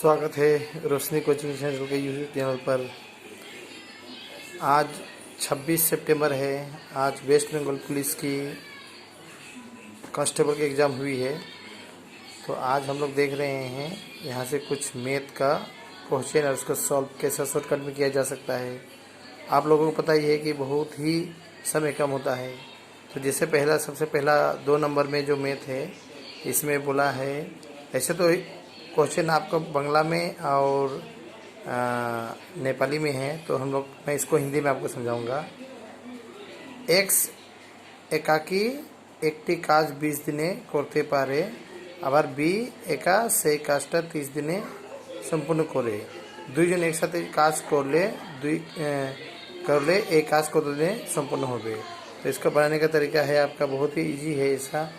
स्वागत है रोशनी coaching channel के यूट्यूब चैनल पर। आज 26 सितंबर है। आज वेस्ट बंगाल पुलिस की कांस्टेबल की एग्ज़ाम हुई है। तो आज हम लोग देख रहे हैं यहाँ से कुछ मैथ का क्वेश्चन और उसको सॉल्व कैसा शॉर्टकट में किया जा सकता है। आप लोगों को पता ही है कि बहुत ही समय कम होता है। तो जैसे सबसे पहला 2 नंबर में जो मैथ है इसमें बोला है, ऐसे तो क्वेश्चन आपको बांग्ला में और नेपाली में है, तो मैं इसको हिंदी में आपको समझाऊंगा। एक्स एकाकी एकटी काज 20 दिने करते पारे, आबार बी एका सेई काजटा 30 दिने सम्पूर्ण करे। दुइजन एक साथे काज करले एक काज कत दिने सम्पूर्ण होबे। तो इसको बनाने का तरीका है आपका बहुत ही इजी है ऐसा।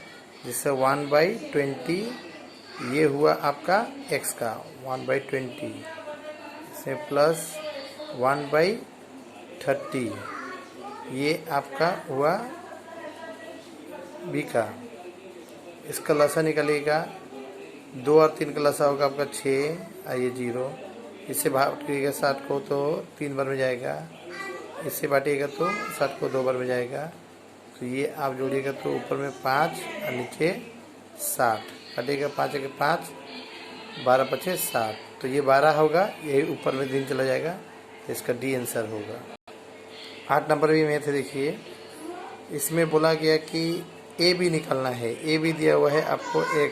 जिससे 1/20 ये हुआ आपका x का 1/20 से प्लस 1/30 ये आपका हुआ b का। इसका लसा निकलेगा 2 और 3 का लसा होगा आपका 6 और ये 0। इससे बांटिएगा 60 को तो 3 बार में जाएगा, इससे बांटिएगा तो 60 को 2 बार में जाएगा। तो ये आप जोड़िएगा तो ऊपर में 5 और नीचे 60 कटेगा। 5 के 5 12 पचे 60, तो ये 12 होगा, यही ऊपर में दिन चला जाएगा। तो इसका डी आंसर होगा। 8 नंबर भी मैथ है। देखिए इसमें बोला गया कि ए बी निकालना है। ए बी दिया हुआ है आपको x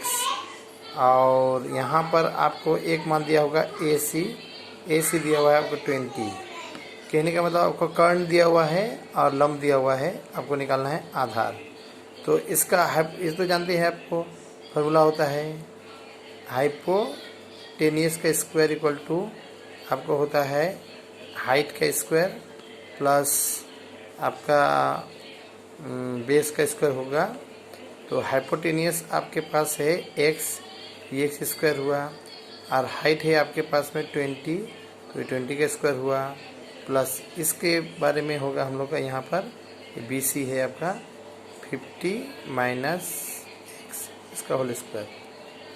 और यहाँ पर आपको एक मान दिया होगा ए सी दिया हुआ है आपको 20। कहने का मतलब आपको कर्ण दिया हुआ है और लंब दिया हुआ है, आपको निकालना है आधार। तो इसका इस तो जानते हैं आपको फॉर्मूला होता है हाइपोटेनियस का स्क्वायर इक्वल टू आपको होता है हाइट का स्क्वायर प्लस आपका बेस का स्क्वायर होगा। तो हाइपोटेनियस आपके पास है x, ये x स्क्वायर हुआ, और हाइट है आपके पास में 20, तो ये 20 का स्क्वायर हुआ, प्लस इसके बारे में होगा हम लोग का यहाँ पर बी सी है आपका 50 माइनस x इसका होल स्क्वायर।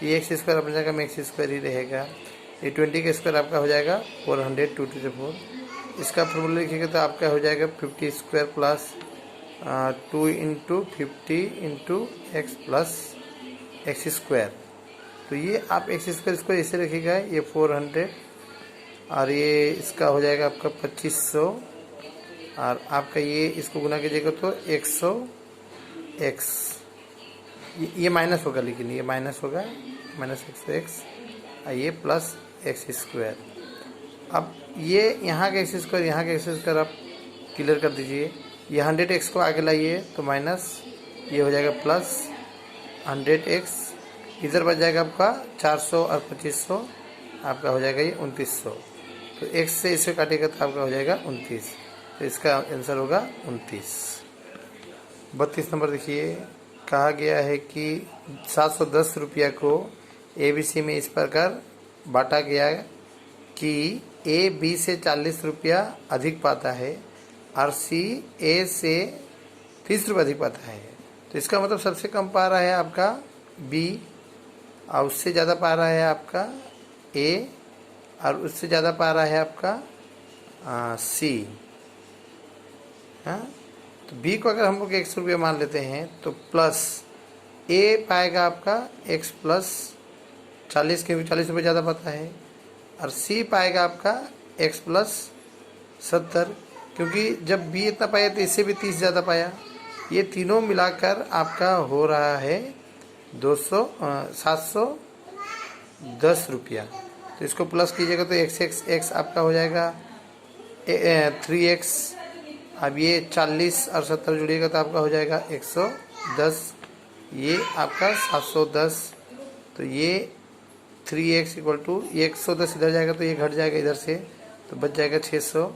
ये एक्स स्क्वायर अपनी जगह में एक्स स्क्वायर ही रहेगा। ये 20 का स्क्वायर आपका हो जाएगा 400 2 to the 4। इसका फॉर्मूला लिखिएगा तो आपका हो जाएगा 50 square plus 2 into 50 into x plus x square. तो ये आप एक्स स्क्वायर इसको ऐसे रखिएगा, ये 400 और ये इसका हो जाएगा आपका 2500 और आपका ये इसको गुना कीजिएगा तो 100x। ये माइनस होगा, लेकिन ये माइनस होगा, माइनस 100x और ये प्लस एक्स स्क्वायर। अब ये यहाँ का एक्स स्क्वायर यहाँ का एक्स स्क्वायर आप क्लियर कर दीजिए। ये 100x को आगे लाइए तो माइनस, ये हो जाएगा प्लस 100x। इधर बच जाएगा आपका 400 और 2500, आपका हो जाएगा ये 2900। तो x से इसे काटेगा तो आपका हो जाएगा 29। तो इसका आंसर होगा 29। 32 नंबर देखिए, कहा गया है कि 710 रुपया को ABC में इस प्रकार बांटा गया कि A B से 40 रुपया अधिक पाता है और C A से 30 रुपया अधिक पाता है। तो इसका मतलब सबसे कम पा रहा है आपका B और उससे ज़्यादा पा रहा है आपका A और उससे ज़्यादा पा रहा है आपका C। हाँ, तो B को अगर हम लोग 100 रुपया मान लेते हैं तो प्लस A पाएगा आपका x प्लस 40, क्योंकि 40 रुपये ज़्यादा पाता है, और C पाएगा आपका x प्लस 70, क्योंकि जब B इतना पाया तो इससे भी 30 ज़्यादा पाया। ये तीनों मिलाकर आपका हो रहा है 710 रुपया। तो इसको प्लस कीजिएगा तो x आपका हो जाएगा 3x। अब ये 40 और 70 जुड़िएगा तो आपका हो जाएगा 110, ये आपका 710। तो ये 3x इक्वल टू 110 इधर जाएगा तो ये घट जाएगा इधर से, तो बच जाएगा 600।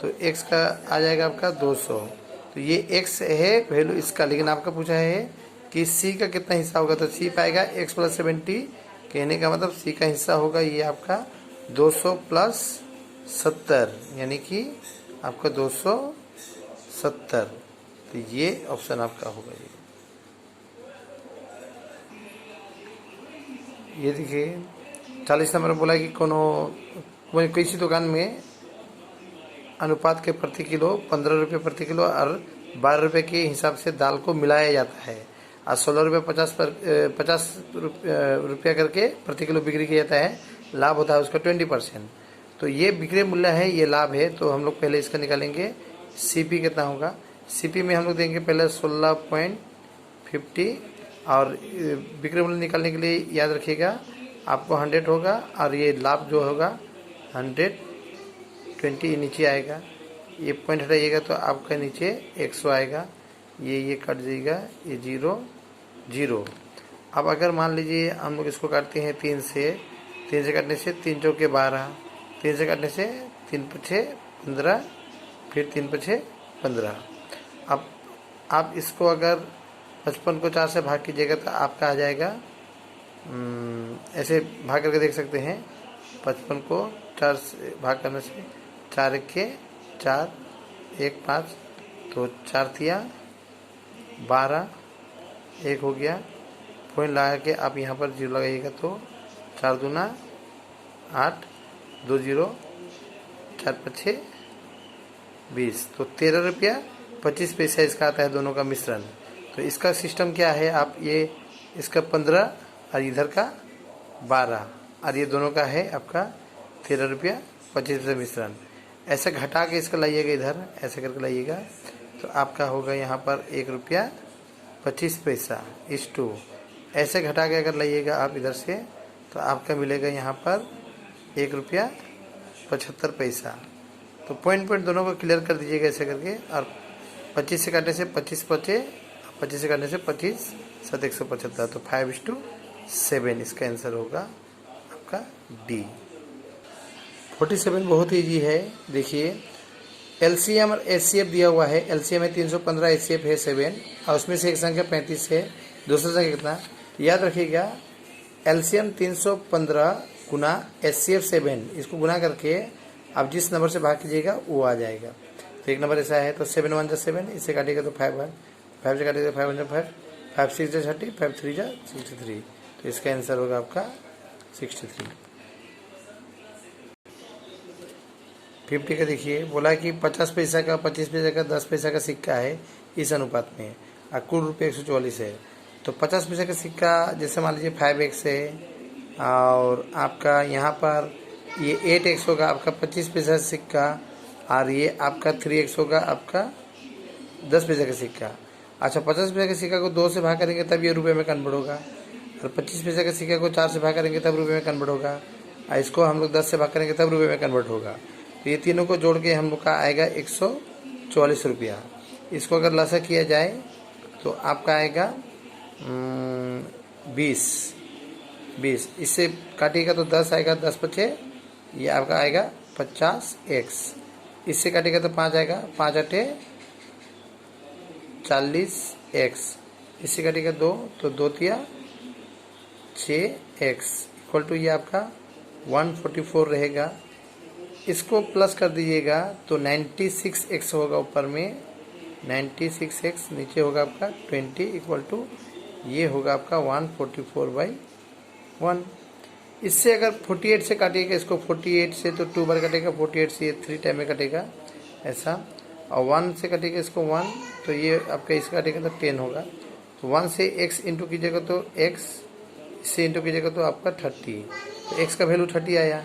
तो x का आ जाएगा आपका 200। तो ये x है वैल्यू इसका, लेकिन आपका पूछा है कि c का कितना हिस्सा होगा, तो c पाएगा x प्लस 70। कहने का मतलब c का हिस्सा होगा ये आपका 200 प्लस 70, यानी कि आपका 270। तो ये ऑप्शन आपका होगा। ये देखिए 40 नंबर बोला कि किसी दुकान में अनुपात के प्रति किलो 15 रुपये प्रति किलो और 12 रुपये के हिसाब से दाल को मिलाया जाता है और 16 रुपये 50 रुपया करके प्रति किलो बिक्री किया जाता है। लाभ होता है उसका 20%। तो ये बिक्री मूल्य है, ये लाभ है। तो हम लोग पहले इसका निकालेंगे सीपी कितना होगा। सीपी में हम लोग देंगे पहले 16.50 और बिक्री मूल्य निकालने के लिए याद रखिएगा आपको 100 होगा और ये लाभ जो होगा 120 नीचे आएगा। ये पॉइंट हटाइएगा तो आपका नीचे 100 आएगा। ये कट जाएगा, ये 0 0। अब अगर मान लीजिए हम लोग इसको काटते हैं 3 से काटने से 3 चौके 12, 3 से काटने से 3 पछे 15, फिर 3 पछे 15। अब आप इसको अगर 55 को 4 से भाग कीजिएगा तो आपका आ जाएगा, ऐसे भाग करके देख सकते हैं। 55 को 4 से भाग करने से 4 के 4 1 5, तो 4 तिया 12, 1 हो गया। पॉइंट लगा के आप यहाँ पर 0 लगाइएगा तो 4 दूना 8, 2 0, 4 पछे 20, तो 13 रुपया 25 पैसा इसका आता है दोनों का मिश्रण। तो इसका सिस्टम क्या है, आप ये इसका 15 और इधर का 12 और ये दोनों का है आपका 13 रुपया 25 पैसा मिश्रण। ऐसे घटा के इसका लाइएगा, इधर ऐसे करके लाइएगा तो आपका होगा यहाँ पर 1 रुपया 25 पैसा इस टू। ऐसे घटा के अगर लाइएगा आप इधर से तो आपका मिलेगा यहाँ पर 1 रुपया 75 पैसा। तो पॉइंट दोनों को क्लियर कर दीजिएगा ऐसे करके। और 25 से काटने से 25 बचे, 25 से काटने से 25 7 175, तो 5:7 इसका आंसर होगा आपका डी। 47 बहुत ही ईजी है। देखिए एलसीएम और एचसीएफ दिया हुआ है। एलसीएम है 315, एचसीएफ है 7 और उसमें से एक संख्या 35 है, दूसरा संख्या कितना। याद रखिएगा एलसीएम 315 गुना एचसीएफ 7, इसको गुना करके आप जिस नंबर से भाग कीजिएगा वो आ जाएगा। तो एक नंबर ऐसा है, तो 7 1 जा 7, इससे काटिएगा तो 5 1, 5 से काटिएगा 5 1 जा 5, 5 6 जा 30, 5 3 जा 63। तो इसका आंसर होगा आपका 63। 50 का देखिए बोला कि 50 पैसा का 25 पैसा का 10 पैसा का सिक्का है इस अनुपात में और कुल रुपये 144 है। तो 50 पैसा का सिक्का जैसे मान लीजिए 5x है और आपका यहाँ पर ये 8x होगा आपका 25 पैसा सिक्का और ये आपका 3x होगा आपका 10 पैसा का सिक्का। अच्छा 50 पैसा के सिक्का को 2 से भाग करेंगे तब ये रुपये में कन्वर्ट होगा और 25 पैसा के सिक्का को 4 से भाग करेंगे तब रुपये में कन्वर्ट होगा और इसको हम लोग 10 से भाग करेंगे तब रुपये में कन्वर्ट होगा। तो ये तीनों को जोड़ के हम लोग का आएगा 144 रुपया। इसको अगर लसा किया जाए तो आपका आएगा 20। इससे काटिएगा तो 10 आएगा, 10 पचे ये आपका आएगा 50x। इससे काटिएगा तो 5 आएगा, 5 8 40x। इससे काटिएगा 2 तो 2 तिया 6x इक्वल टू ये आपका 144 रहेगा। इसको प्लस कर दीजिएगा तो 96x होगा ऊपर में, 96x नीचे होगा आपका 20 इक्वल टू ये होगा आपका 144/1। इससे अगर 48 से काटिएगा इसको, 48 से तो 2 बार कटेगा, 48 से ये 3 टाइम में कटेगा ऐसा, और 1 से कटेगा इसको 1 तो ये आपका इसका कटेगा तो 10 होगा। तो 1 से x इंटू कीजिएगा तो x, इससे इंटू कीजिएगा तो आपका 30। तो x का वैल्यू 30 आया।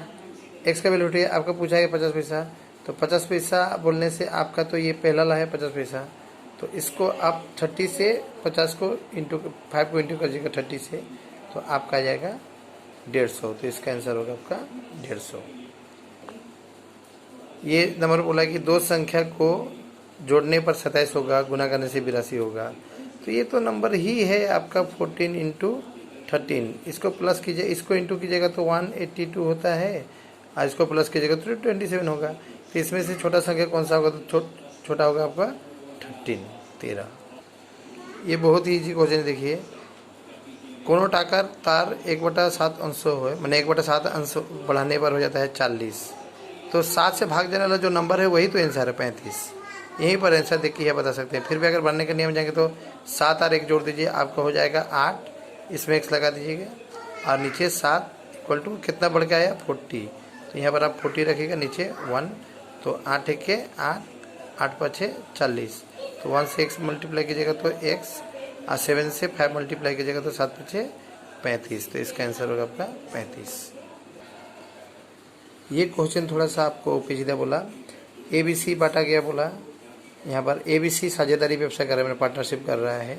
x का वैल्यू 30 आपका पूछा है 50 पैसा, तो 50 पैसा बोलने से आपका तो ये पहला ला है 50 पैसा। तो इसको आप 30 से 50 को इंटू 5 को इंटू करिएगा 30 से तो आपका आ जाएगा 150। तो इसका आंसर होगा आपका 150। ये नंबर बोला कि दो संख्या को जोड़ने पर 27 होगा, गुना करने से 82 होगा। तो ये तो नंबर ही है आपका 14 इंटू 13। इसको प्लस कीजिए, इसको इंटू कीजिएगा तो 182 होता है और इसको प्लस कीजिएगा तो 27 होगा। तो इसमें से छोटा संख्या कौन सा होगा, तो छोटा होगा आपका 13। ये बहुत ही ईजी क्वेश्चन। देखिए कोनो टाकर तार 1/7 अंश हो, मैंने 1/7 अंश बढ़ाने पर हो जाता है 40। तो 7 से भाग जाने वाला जो नंबर है वही तो आंसर है 35। यहीं पर आंसर देख के बता सकते हैं। फिर भी अगर बढ़ने के नियम जाएंगे तो 7 और 1 जोड़ दीजिए, आपका हो जाएगा 8, इसमें x लगा दीजिएगा और नीचे 7 इक्वल टू कितना बढ़ के आया 40, तो यहाँ पर आप 40 रखिएगा, नीचे 1, तो 8 के 8, 8 5 40, तो 1 से x मल्टीप्लाई कीजिएगा तो x, और 7 से 5 मल्टीप्लाई कीजिएगा तो 7 5 35, तो इसका आंसर होगा आपका 35। ये क्वेश्चन थोड़ा सा आपको पेचीदा बोला, ABC बांटा गया बोला, यहाँ पर ABC साझेदारी व्यवसाय कर रहा है, पार्टनरशिप कर रहा है।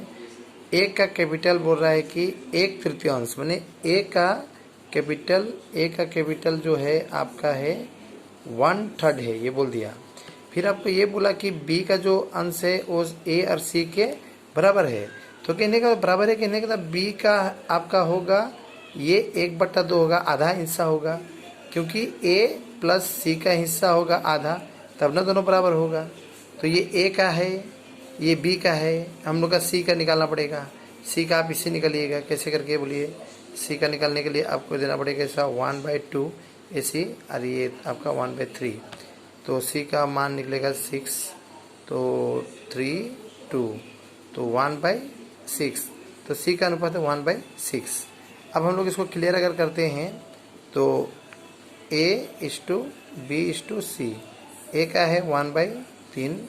ए का कैपिटल बोल रहा है कि 1/3, माने ए का कैपिटल जो है आपका है 1/3 है, ये बोल दिया। फिर आपको ये बोला कि बी का जो अंश है वो ए और सी के बराबर है, तो कहने का बराबर है, कहने का बी का आपका होगा ये 1/2 होगा, आधा हिस्सा होगा, क्योंकि ए प्लस सी का हिस्सा होगा आधा, तब ना दोनों बराबर होगा। तो ये ए का है, ये बी का है, हम लोग का सी का निकालना पड़ेगा। सी का आप इससे निकालिएगा, कैसे करके बोलिए। सी का निकालने के लिए आपको देना पड़ेगा ऐसा 1/2 ए सी, और ये आपका 1/3, तो सी का मान निकलेगा 6, तो 3 2, तो 1/6, तो सी का अनुपात है 1/6। अब हम लोग इसको क्लियर अगर करते हैं तो A/B/C, ए का है 1/3,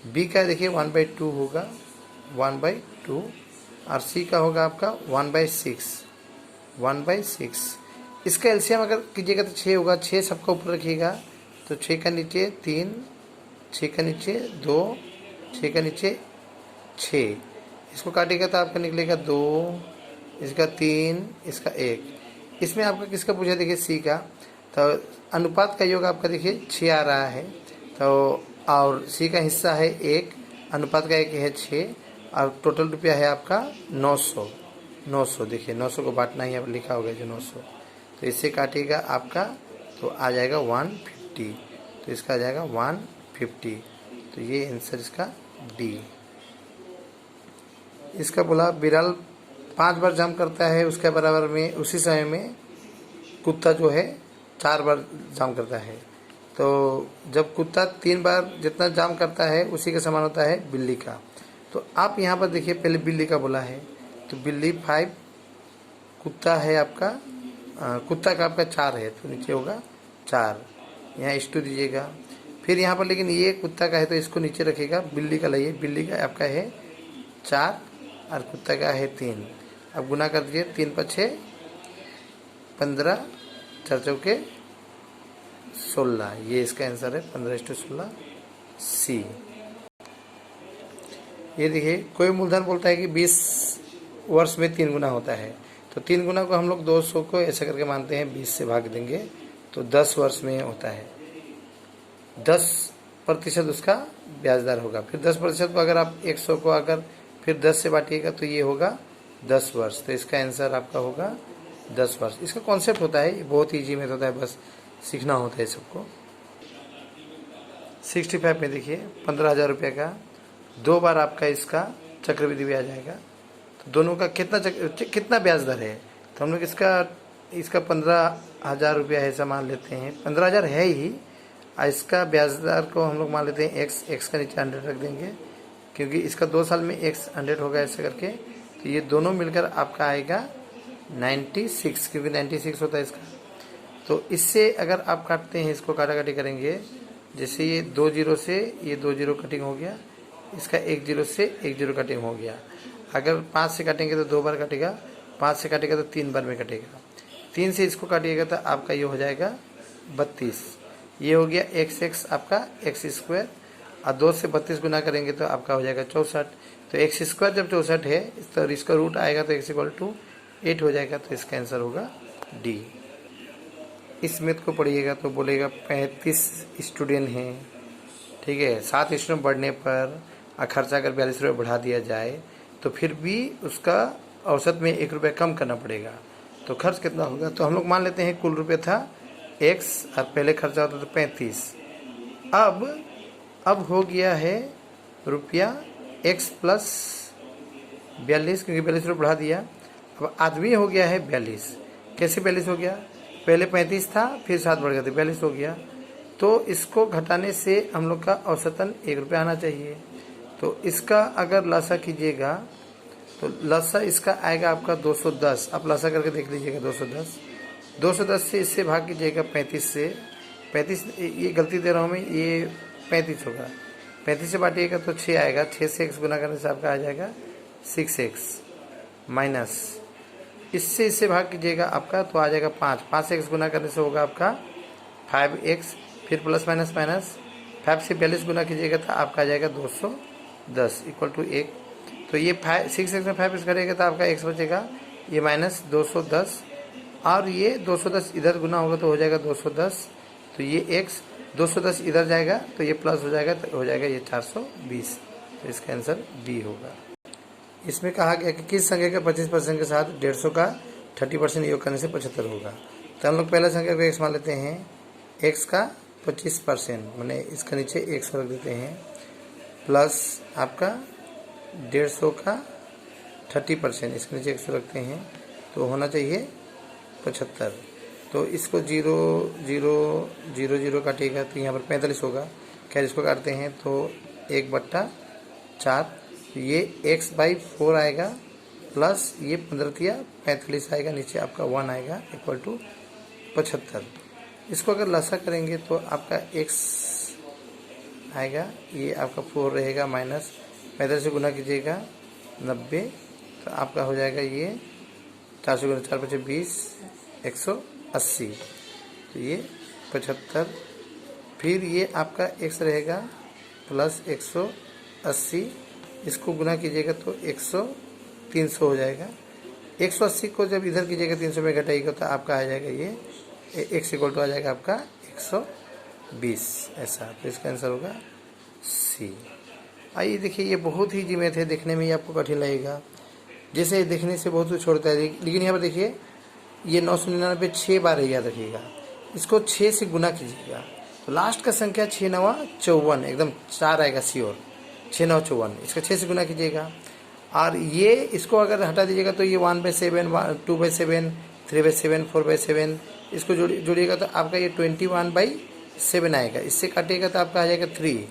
बी का देखिए 1/2 होगा, 1/2, और सी का होगा आपका 1/6। इसका एलसीएम अगर कीजिएगा तो 6 होगा, 6 सबका ऊपर रखिएगा, तो 6 का नीचे 3, 6 का नीचे 2, 6 का नीचे 6, इसको काटिएगा तो आपका निकलेगा 2, इसका 3, इसका 1। इसमें आपका किसका पूछा देखिए सी का, तो अनुपात का योग आपका देखिए 6 आ रहा है, तो और सी का हिस्सा है 1, अनुपात का 1 है 6, और टोटल रुपया है आपका 900। देखिए 900 को बांटना ही अब लिखा होगा जो 900, तो इससे काटिएगा आपका तो आ जाएगा 150, तो इसका आ जाएगा 150, तो ये आंसर इसका डी। इसका बोला बिरल 5 बार जंप करता है, उसके बराबर में उसी समय में कुत्ता जो है 4 बार जंप करता है, तो जब कुत्ता 3 बार जितना जाम करता है उसी के समान होता है बिल्ली का। तो आप यहाँ पर देखिए पहले बिल्ली का बोला है, तो बिल्ली 5, कुत्ता है आपका कुत्ता का आपका 4 है, तो नीचे होगा 4, यहाँ इष्टू दीजिएगा। फिर यहाँ पर लेकिन ये कुत्ता का है तो इसको नीचे रखिएगा, बिल्ली का लाइए, बिल्ली का आपका है 4 और कुत्ता का है 3, अब गुना कर दीजिए, 3 5 15, 4 चौके 16, ये इसका आंसर है 15:16 सी। ये देखिए कोई मूलधन बोलता है कि 20 वर्ष में 3 गुना होता है, तो 3 गुना को हम लोग 200 को ऐसा करके मानते हैं, 20 से भाग देंगे तो 10 वर्ष में होता है, 10% उसका ब्याज दर होगा। फिर 10% को अगर आप 100 को अगर फिर 10 से बांटिएगा तो ये होगा 10 वर्ष, तो इसका आंसर आपका होगा 10 वर्ष। इसका कॉन्सेप्ट होता है, बहुत ईजी मेथड होता है, बस सीखना होता है सबको। 65 में देखिए 15,000 रुपये का 2 बार आपका इसका चक्रवृद्धि ब्याज आएगा, तो दोनों का कितना ब्याज दर है, तो हम लोग इसका 15,000 रुपया ऐसा मान लेते हैं, 15,000 है ही, इसका ब्याज दर को हम लोग मान लेते हैं x का नीचे 100 रख देंगे, क्योंकि इसका 2 साल में x 100 होगा ऐसे करके, तो ये दोनों मिलकर आपका आएगा 96, क्योंकि 96 होता है इसका। तो इससे अगर आप काटते हैं, इसको काटाकाटी करेंगे, जैसे ये 2 0 से ये 2 0 कटिंग हो गया, इसका 1 0 से 1 0 कटिंग हो गया। अगर 5 से काटेंगे तो 2 बार कटेगा, 5 से काटेगा तो 3 बार में कटेगा, 3 से इसको काटिएगा तो आपका ये हो जाएगा 32, ये हो गया x आपका x², और 2 से 32 गुना करेंगे तो आपका हो जाएगा 64, तो x² जब 64 है तो इसका रूट आएगा तो x = 8 हो जाएगा, तो इसका आंसर होगा डी। इस मैथ को पढ़िएगा तो बोलेगा 35 स्टूडेंट हैं, ठीक है, 7 स्टूडेंट बढ़ने पर खर्चा अगर 42 रुपये बढ़ा दिया जाए तो फिर भी उसका औसत में 1 रुपये कम करना पड़ेगा, तो खर्च कितना होगा। तो हम लोग मान लेते हैं कुल रुपये था x और पहले खर्चा होता था 35, अब हो गया है रुपया x + 42, क्योंकि 42 रुपये बढ़ा दिया, अब आदमी हो गया है 42। कैसे 42 हो गया, पहले 35 था फिर 7 बढ़ गया तो 42 हो गया, तो इसको घटाने से हम लोग का औसतन 1 रुपया आना चाहिए। तो इसका अगर लसा कीजिएगा तो लसा इसका आएगा आपका 210, आप लसा करके देख लीजिएगा 210, 210 से इससे भाग कीजिएगा 35 से, 35 ये गलती दे रहा हूँ मैं, ये 35 होगा, 35 से बांटिएगा तो 6 आएगा, 6 से x गुना करने से आपका आ जाएगा 6x माइनस इससे इससे भाग कीजिएगा आपका तो आ जाएगा 5, 5 से x गुना करने से होगा आपका 5x, फिर प्लस माइनस माइनस 5 से 42 गुना कीजिएगा तो आपका आ जाएगा 210 इक्वल टू 1। तो ये 6x में 5x करेगा तो आपका x बचेगा, ये माइनस 210 और ये 210 इधर गुना होगा तो हो जाएगा 210, तो ये x 210 इधर जाएगा तो ये प्लस हो जाएगा तो हो जाएगा ये 420, तो इसका आंसर बी होगा। इसमें कहा गया कि किस संख्या के 25% के साथ 150 का 30% योग करने से 75 होगा। तो हम लोग पहला संख्या को x मान लेते हैं, x का 25% मैंने इसका नीचे 100 रख देते हैं, प्लस आपका 150 का 30% इसके नीचे 100 रखते हैं तो होना चाहिए 75। तो इसको 0 0 0 0 काटिएगा तो यहाँ पर 45 होगा। खैर इसको काटते हैं तो 1/4 ये x/4 आएगा, प्लस ये 15×45 आएगा, नीचे आपका 1 आएगा इक्वल टू 75। इसको अगर लसा करेंगे तो आपका x आएगा, ये आपका 4 रहेगा, माइनस 45 से गुना कीजिएगा 90 तो आपका हो जाएगा ये 4 से गुना 4 × 5 20 180, तो ये 75। फिर ये आपका x रहेगा प्लस 180, इसको गुना कीजिएगा तो 300 हो जाएगा। 180 को जब इधर कीजिएगा 300 में घटाइएगा तो आपका आ जाएगा ये x इक्वल टू आ जाएगा आपका 120 ऐसा। तो इसका आंसर होगा सी। आइए देखिए, ये बहुत ही जिम्मेद है, देखने में ही आपको कठिन लगेगा, जैसे देखने से बहुत कुछ छोड़ता है, लेकिन यहाँ पर देखिए ये 999 6 बार है, याद रखिएगा। इसको 6 से गुना कीजिएगा तो लास्ट का संख्या 6 9 54 एकदम 4 आएगा श्योर, 6 9 54, इसका 6 से गुना कीजिएगा। और ये इसको अगर हटा दीजिएगा तो ये 1/7 2/7 3/7 4/7 इसको जोड़िएगा तो आपका ये 21/7 आएगा। इससे काटिएगा तो आपका आ जाएगा 3,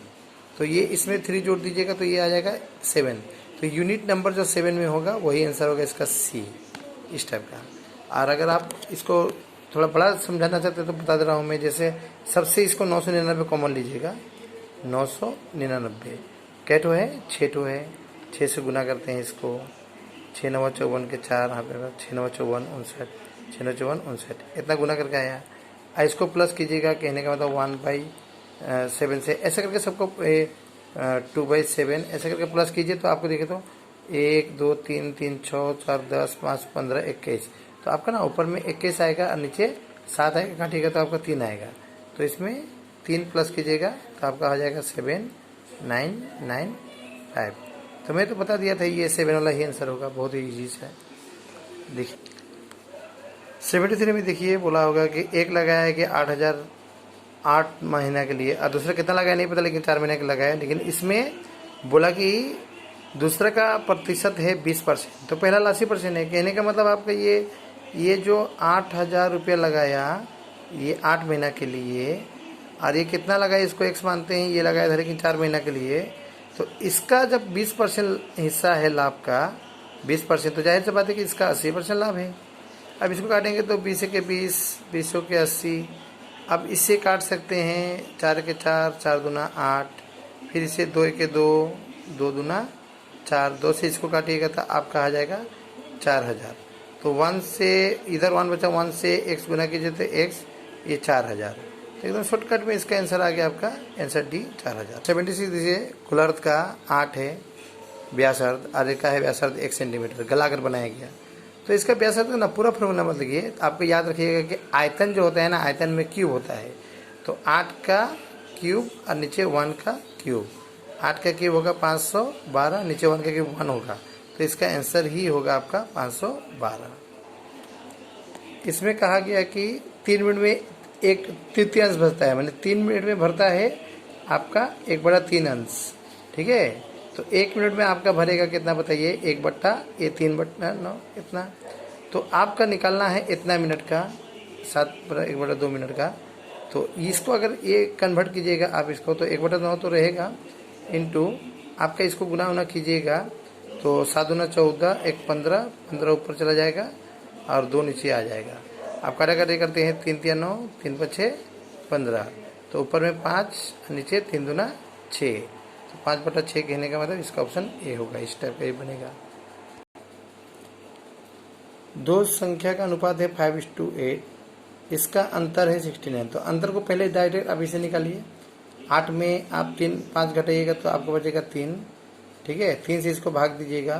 तो ये इसमें 3 जोड़ दीजिएगा तो ये आ जाएगा 7। तो यूनिट नंबर जो 7 में होगा वही आंसर होगा इसका सी, इस टाइप का। और अगर आप इसको थोड़ा बड़ा समझाना चाहते हैं तो बता दे रहा हूँ मैं, जैसे सबसे इसको 999 कॉमन लीजिएगा, 999 कैटो है 6 टो है, 6 से गुना करते हैं इसको, 6 9 54 के 4 यहाँ पे 6 9 54 59, 6 9 54 59 इतना गुना करके आया। इसको प्लस कीजिएगा, कहने का मतलब 1/7 से ऐसा करके सबको 2/7 ऐसा करके प्लस कीजिए तो आपको देखे तो 1 2 3 3 6 4 10 5 15 21, तो आपका ना ऊपर में 21 आएगा और नीचे 7 आएगा, काटिएगा तो आपका 3 आएगा। तो इसमें 3 प्लस कीजिएगा तो आपका हो जाएगा 7995। तो मैं तो बता दिया था ये 7 वाला ही आंसर होगा, बहुत ही ईजी है। देखिए 73 में देखिए बोला होगा कि एक लगाया है कि 8000 8 महीना के लिए, और दूसरा कितना लगाया नहीं पता, लेकिन 4 महीने का लगाया। लेकिन इसमें बोला कि दूसरा का प्रतिशत है 20%, तो पहला 80% है। कहने का मतलब आपका ये जो 8000 रुपया लगाया ये 8 महीना के लिए, और ये कितना लगाया इसको x मानते हैं, ये लगाया था लेकिन 4 महीना के लिए, तो इसका जब 20% हिस्सा है लाभ का 20%, तो जाहिर सी बात है कि इसका 80% लाभ है। अब इसको काटेंगे तो 20 के 20 20 के 80, अब इससे काट सकते हैं 4 के 4 4 दूना 8, फिर इसे 2 के 2 2 दूना 4, 2 से इसको काटिएगा तो आपका आ जाएगा 4000। तो 1 से इधर 1 बचा, 1 से x गुना कीजिए तो x, ये 4000। तो एकदम शॉर्टकट में इसका आंसर आ गया आपका आंसर डी 4000। 76 दीजिए, गोलार्ध का 8 है व्यासार्ध, आगे का है व्यासार्ध 1 सेंटीमीटर, गलाकर बनाया गया। तो इसका व्यासार्ध ना पूरा फॉर्मूला मत लिखिए, आपको याद रखिएगा कि आयतन जो होता है ना, आयतन में क्यूब होता है, तो 8 का क्यूब और नीचे 1 का क्यूब, 8 का क्यूब होगा 512, नीचे 1 का क्यूब 1 होगा, तो इसका आंसर ही होगा आपका 512। इसमें कहा गया कि 3 मिनट में 1/3 भरता है, मैंने 3 मिनट में भरता है आपका 1/3 अंश, ठीक है। तो 1 मिनट में आपका भरेगा कितना बताइए, 1/3/9 इतना। तो आपका निकालना है इतना मिनट का, 7/1/2 मिनट का। तो इसको अगर ये कन्वर्ट कीजिएगा आप इसको, तो 1/9 तो रहेगा, इनटू आपका इसको गुना उना कीजिएगा तो 7 दूना 14, 1 15, 15 ऊपर चला जाएगा और 2 नीचे आ जाएगा। आप काटाकाटी करते हैं 3 3 9, 3 5 6 15, तो ऊपर में 5, नीचे 3 दूना 6, तो 5/6 कहने का मतलब इसका ऑप्शन ए होगा। इस टाइप का ये बनेगा। दो संख्या का अनुपात है 5:8, इसका अंतर है 69, तो अंतर को पहले डायरेक्ट आप इसे निकालिए। 8 में आप 5 घटाइएगा तो आपको बचेगा 3, ठीक है। 3 से इसको भाग दीजिएगा,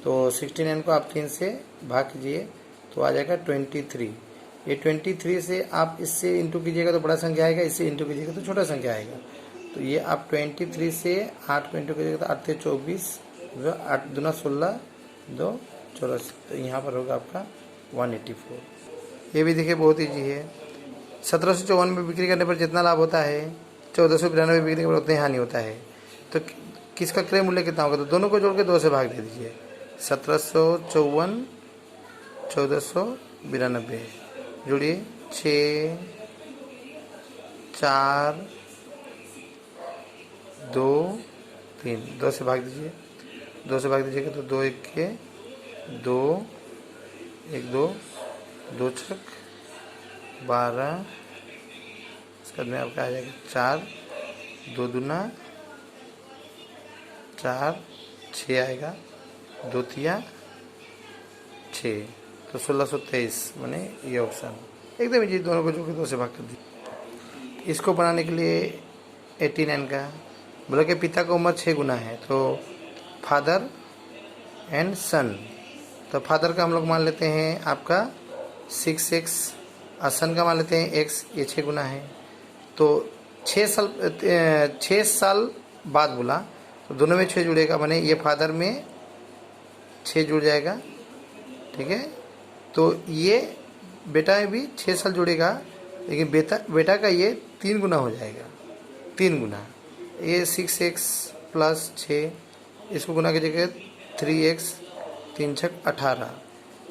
तो 69 को आप 3 से भाग कीजिए तो आ जाएगा 23। ये 23 से आप इससे इंटू कीजिएगा तो बड़ा संख्या आएगा, इससे इंटू कीजिएगा तो छोटा संख्या आएगा। तो ये आप 23 से 8 को इंटू कीजिएगा तो 8 से 24, 8 दूना 16, 2 84, तो यहाँ पर होगा आपका 184। ये भी देखिए बहुत ईजी है। 1754 में बिक्री करने पर जितना लाभ होता है 1492 में बिक्री करने पर उतना ही हानि होता है। तो किसका क्रय मूल्य कितना होगा? तो दोनों को जोड़ के 2 से भाग दे दीजिए। 1754 1492 जोड़िए 6 4 2 3, 2 से भाग दीजिए। 2 से भाग दीजिएगा तो 2 1 के 2 1 2 2 छक 12, इसके बाद में आपका आ जाएगा 4 2 दूना 4 6 आएगा, 2 तिया 6, तो 1623 माने ये ऑप्शन एकदम इजी। दोनों को जोड़ के 2 से भाग कर दी। इसको बनाने के लिए 89 का बोला कि पिता का उम्र 6 गुना है, तो फादर एंड सन, तो फादर का हम लोग मान लेते हैं आपका 6x और सन का मान लेते हैं x, ये 6 गुना है। तो 6 साल बाद बोला तो दोनों में 6 जुड़ेगा, माने ये फादर में 6 जुड़ जाएगा, ठीक है। तो ये बेटा में भी 6 साल जुड़ेगा, लेकिन बेटा का ये 3 गुना हो जाएगा, 3 गुना। ये 6x प्लस 6, इसको गुना कीजिएगा 3x, 3 छक 18,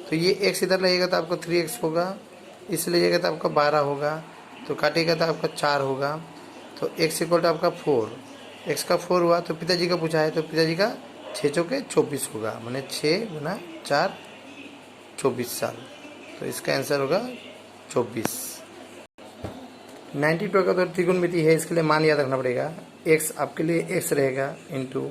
तो ये x इधर लगेगा तो आपका 3x होगा, इस लीजिएगा तो आपका 12 होगा, तो काटिएगा तो आपका 4 होगा, तो x इक्वल टू आपका 4, x का 4 हुआ। तो पिताजी का पूछा है तो पिताजी का 6 चौके 24 होगा, माने 6 गुना 4 24 साल, तो इसका आंसर होगा 24। 92 का तो त्रिकोणमिति है, इसके लिए मान याद रखना पड़ेगा। x आपके लिए x रहेगा इंटू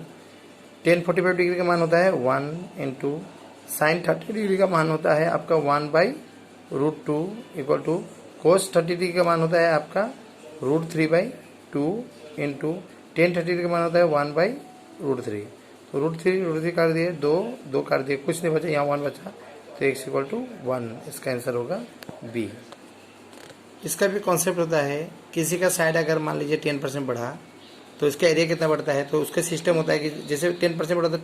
1045 डिग्री का मान होता है 1 इंटू साइन 30 डिग्री का मान होता है आपका 1/√2 इक्वल टू कोस 30 डिग्री का मान होता है आपका √3/2 इंटू 10 30 डिग्री का मान होता है 1/√3। तो √3 काट दिए, 2 काट दिए, कुछ नहीं बचा, यहाँ 1 बचा, तो x इक्वल टू 1, इसका आंसर होगा बी। इसका भी कॉन्सेप्ट होता है, किसी का साइड अगर मान लीजिए 10% बढ़ा तो इसका एरिया कितना बढ़ता है, तो उसका सिस्टम होता है कि जैसे 10% बढ़ा तो